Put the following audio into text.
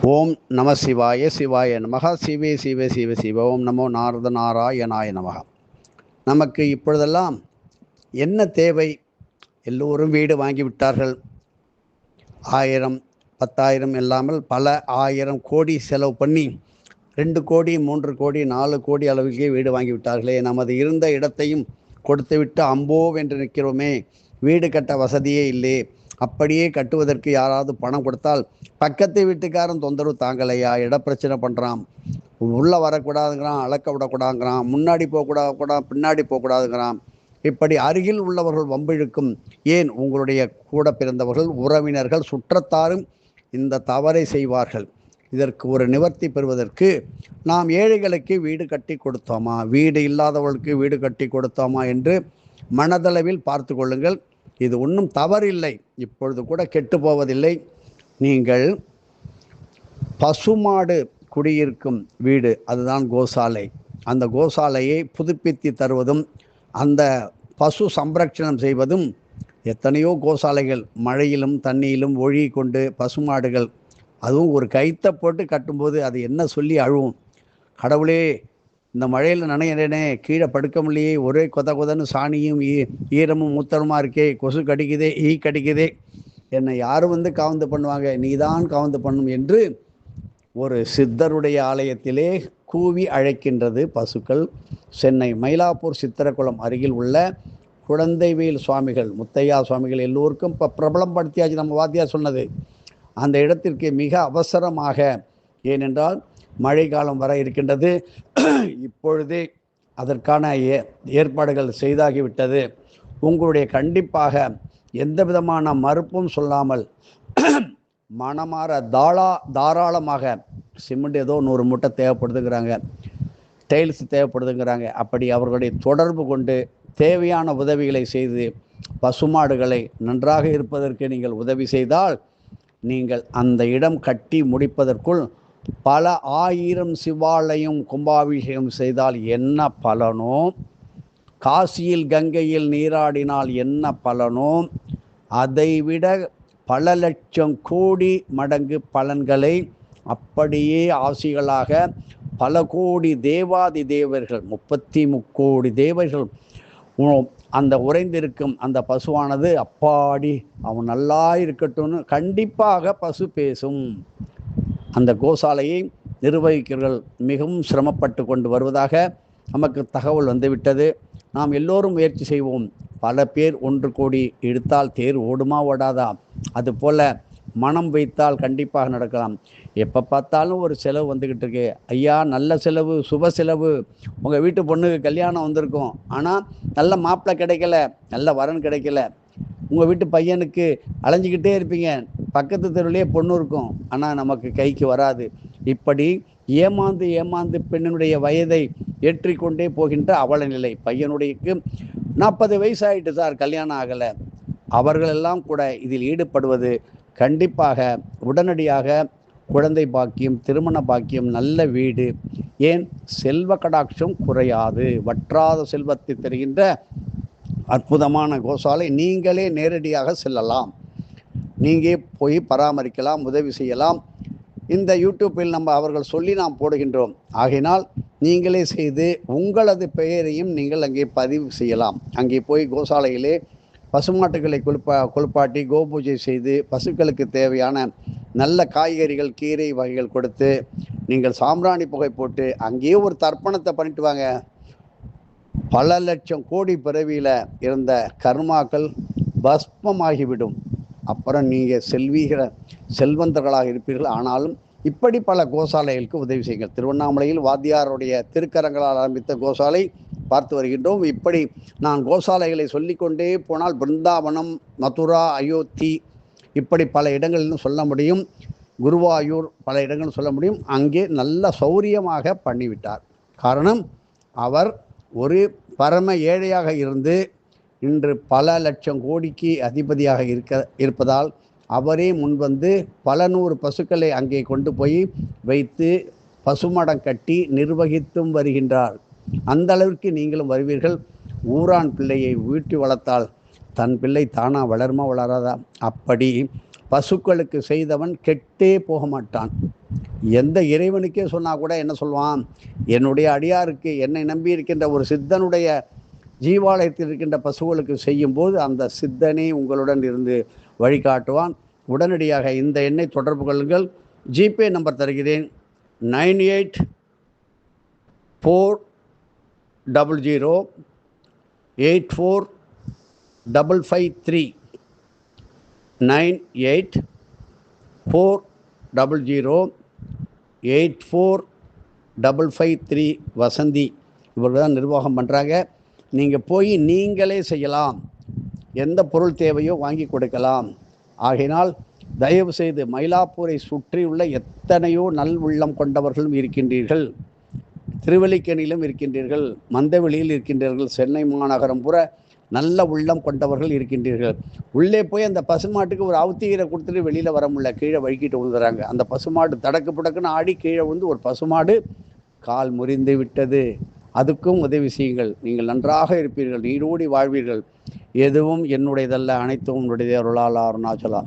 ஓம் நம சிவாய சிவாய நமக சிவே சிவ சிவ சிவ ஓம் நமோ நாரத நாராயணாய நமக. நமக்கு இப்பொழுதெல்லாம் என்ன தேவை? எல்லோரும் வீடு வாங்கிவிட்டார்கள். 1000 10,000 இல்லாமல் பல 1000 கோடி செலவு பண்ணி 2 கோடி 3 கோடி 4 கோடி அளவுக்கே வீடு வாங்கிவிட்டார்களே. நமது இருந்த இடத்தையும் கொடுத்துவிட்டு அம்போவென்று நிற்கிறோமே. வீடு கட்ட வசதியே இல்லை. அப்படியே கட்டுவதற்கு யாராவது பணம் கொடுத்தால் பக்கத்து வீட்டுக்காரன் தொந்தரவு தாங்கலையா, இடப்பிரச்சனை பண்ணுறான், உள்ளே வரக்கூடாதுங்கிறான், அளக்க விடக்கூடாதுங்கிறான், முன்னாடி போகக்கூடாது பின்னாடி போகக்கூடாதுங்கிறான். இப்படி அருகில் உள்ளவர்கள் வம்பிழுக்கும். ஏன் உங்களுடைய கூட பிறந்தவர்கள், உறவினர்கள், சுற்றத்தாரும் இந்த தவறை செய்வார்கள். இதற்கு ஒரு நிவர்த்தி பெறுவதற்கு நாம் ஏழைகளுக்கு வீடு கட்டி கொடுத்தோமா, வீடு இல்லாதவர்களுக்கு வீடு கட்டி கொடுத்தோமா என்று மனதளவில் பார்த்து கொள்ளுங்கள். இது ஒன்றும் தவறில்லை, இப்பொழுது கூட கெட்டு போவதில்லை. நீங்கள் பசுமாடு குடியிருக்கும் வீடு, அதுதான் கோசாலை. அந்த கோசாலையை புதுப்பித்து தருவதும் அந்த பசு சம்ரட்சணம் செய்வதும், எத்தனையோ கோசாலைகள் மழையிலும் தண்ணியிலும் ஒழுகி கொண்டு பசுமாடுகள், அதுவும் ஒரு கைத்தை போட்டு கட்டும்போது அது என்ன சொல்லி அழுவும். கடவுளே, இந்த மழையில் நனையிறேனே, கீழே படுக்க முடியே, ஒரே கொதன்னு சாணியும் ஈரமும் மூத்தரமாக இருக்கே, கொசு கடிக்குதே, ஈ கடிக்குதே, என்னை யாரும் வந்து காவந்து பண்ணுவாங்க, நீதான் காவந்து பண்ணும் என்று ஒரு சித்தருடைய ஆலயத்திலே கூவி அழைக்கின்றது பசுக்கள். சென்னை மயிலாப்பூர் சித்திரக்குளம் அருகில் உள்ள குழந்தைவேல் சுவாமிகள், முத்தையா சுவாமிகள் எல்லோருக்கும் இப்போ பிரபலம் படுத்தியாச்சு. நம்ம வாத்தியார் சொன்னது அந்த இடத்திற்கு மிக அவசரமாக, ஏனென்றால் மழை காலம் வர இருக்கின்றது. இப்பொழுதே அதற்கான ஏற்பாடுகள் செய்தாகிவிட்டது. உங்களுடைய கண்டிப்பாக எந்த விதமான மறுப்பும் சொல்லாமல் மனமாற தாராளமாக, சிமெண்ட் ஏதோ 100 மூட்டை தேவைப்படுதுங்கிறாங்க, டைல்ஸ் தேவைப்படுதுங்கிறாங்க, அப்படி அவர்களுடைய தொடர்பு கொண்டு தேவையான உதவிகளை செய்து பசுமாடுகளை நன்றாக இருப்பதற்கு நீங்கள் உதவி செய்தால், நீங்கள் அந்த இடம் கட்டி முடிப்பதற்குள் பல 1000 சிவாலயம் கும்பாபிஷேகம் செய்தால் என்ன பலனோ, காசியில் கங்கையில் நீராடினால் என்ன பலனோ, அதைவிட பல லட்சம் கோடி மடங்கு பலன்களை அப்படியே ஆசிகளாக பல கோடி தேவாதி தேவர்கள், 33 கோடி தேவர்கள் அந்த உறைந்திருக்கும் அந்த பசுவானது, அப்பாடி அவன் நல்லா இருக்கட்டும்னு கண்டிப்பாக பசு பேசும். அந்த கோசாலையை நிர்வகிக்கிறவர்கள் மிகவும் சிரமப்பட்டு கொண்டு வருவதாக நமக்கு தகவல் வந்துவிட்டது. நாம் எல்லோரும் முயற்சி செய்வோம். பல பேர் 1 கோடி எடுத்தால் தேர் ஓடுமா ஓடாதா, அதுபோல் மனம் வைத்தால் கண்டிப்பாக நடக்கலாம். எப்போ பார்த்தாலும் ஒரு செலவு வந்துக்கிட்டு இருக்கு. ஐயா, நல்ல செலவு, சுப செலவு. உங்கள் வீட்டு பொண்ணுக்கு கல்யாணம் வந்திருக்கும், ஆனால் நல்ல மாப்பிள்ளை கிடைக்கல, நல்ல வரன் கிடைக்கல. உங்கள் வீட்டு பையனுக்கு அலைஞ்சிக்கிட்டே இருப்பீங்க, பக்கத்து தெருவிலே பொண்ணு இருக்கும், ஆனால் நமக்கு கைக்கு வராது. இப்படி ஏமாந்து ஏமாந்து பெண்ணினுடைய வயதை ஏற்றிக்கொண்டே போகின்ற அவல நிலை. பையனுடைய 40 வயசாயிட்டு சார், கல்யாணம் ஆகலை. அவர்களெல்லாம் கூட இதில் ஈடுபடுவது கண்டிப்பாக உடனடியாக குழந்தை பாக்கியம், திருமண பாக்கியம், நல்ல வீடு, ஏன் செல்வ கடாட்சம் குறையாது. வற்றாத செல்வத்தை தருகின்ற அற்புதமான கோசாலை. நீங்களே நேரடியாக செல்லலாம், நீங்கள் போய் பராமரிக்கலாம், உதவி செய்யலாம். இந்த யூடியூப்பில் நம்ம அவர்கள் சொல்லி நாம் போடுகின்றோம். ஆகையினால் நீங்களே செய்து உங்களது பெயரையும் நீங்கள் அங்கே பதிவு செய்யலாம். அங்கே போய் கோசாலையிலே பசுமாட்டுகளை குளிப்பாட்டி கோபூஜை செய்து பசுக்களுக்கு தேவையான நல்ல காய்கறிகள், கீரை வகைகள் கொடுத்து நீங்கள் சாம்பிராணி புகை போட்டு அங்கேயே ஒரு தர்ப்பணத்தை பண்ணிட்டு வாங்க. பல லட்சம் கோடி பிறவியில் இருந்த கர்மாக்கள் பஸ்மமாகிவிடும். அப்புறம் நீங்கள் செல்வந்தர்களாக இருப்பீர்கள். ஆனாலும் இப்படி பல கோசாலைகளுக்கு உதவி செய்யுங்கள். திருவண்ணாமலையில் வாத்தியாருடைய திருக்கரங்களால் ஆரம்பித்த கோசாலை பார்த்து வருகின்றோம். இப்படி நான் கோசாலைகளை சொல்லிக்கொண்டே போனால் பிருந்தாவனம், மதுரா, அயோத்தி, இப்படி பல இடங்களிலும் சொல்ல முடியும். குருவாயூர், பல இடங்களும் சொல்ல முடியும். அங்கே நல்ல சௌரியமாக பண்ணிவிட்டார். காரணம், அவர் ஒரு பரம ஏழையாக இருந்து இன்று பல லட்சம் கோடிக்கு அதிபதியாக இருப்பதால் அவரே முன்வந்து பல 100 பசுக்களை அங்கே கொண்டு போய் வைத்து பசுமடம் கட்டி நிர்வகித்தும் வருகின்றார். அந்த அளவிற்கு நீங்களும் வருவீர்கள். ஊரான் பிள்ளையை ஊட்டி வளர்த்தால் தன் பிள்ளை தானா வளருமா வளராதா? அப்படி பசுக்களுக்கு செய்தவன் கெட்டே போக மாட்டான். எந்த இறைவனுக்கே சொன்னால் கூட என்ன சொல்வான், என்னுடைய அடியாருக்கு, என்னை நம்பி இருக்கின்ற ஒரு சித்தனுடைய ஜீவாலயத்தில் இருக்கின்ற பசுகளுக்கு செய்யும்போது அந்த சித்தனே உங்களுடன் இருந்து வழிகாட்டுவான். உடனடியாக இந்த எண்ணை தொடர்பு கொள்ளுங்கள். ஜிபே நம்பர் தருகிறேன். 9840084553 9840084553 வசந்தி இவர்கள் தான் நிர்வாகம் பண்ணுறாங்க. நீங்கள் போய் நீங்களே செய்யலாம், எந்த பொருள் தேவையோ வாங்கி கொடுக்கலாம். ஆகையினால் தயவு செய்து மயிலாப்பூரை சுற்றியுள்ள எத்தனையோ நல் உள்ளம் கொண்டவர்களும் இருக்கின்றீர்கள். திருவல்லிக்கேணியிலும் இருக்கின்றீர்கள், மந்தவெளியில் இருக்கின்றீர்கள், சென்னை மாநகரம் பூரா நல்ல உள்ளம் கொண்டவர்கள் இருக்கின்றீர்கள். உள்ளே போய் அந்த பசுமாட்டுக்கு ஒரு அவுத்தீரை கொடுத்துட்டு வெளியில் வர முடியல, கீழே வழுக்கிட்டு விழுந்துறாங்க. அந்த பசுமாடு தடக்கு புடக்குன்னு ஆடி கீழே வந்து ஒரு பசுமாடு கால் முறிந்து விட்டது. அதுக்கும் உதவி செய்யுங்கள். நீங்கள் நன்றாக இருப்பீர்கள், நீடோடி வாழ்வீர்கள். எதுவும் என்னுடையதல்ல, அனைத்தும் உன்னுடைய அருளால் அருணாச்சலா.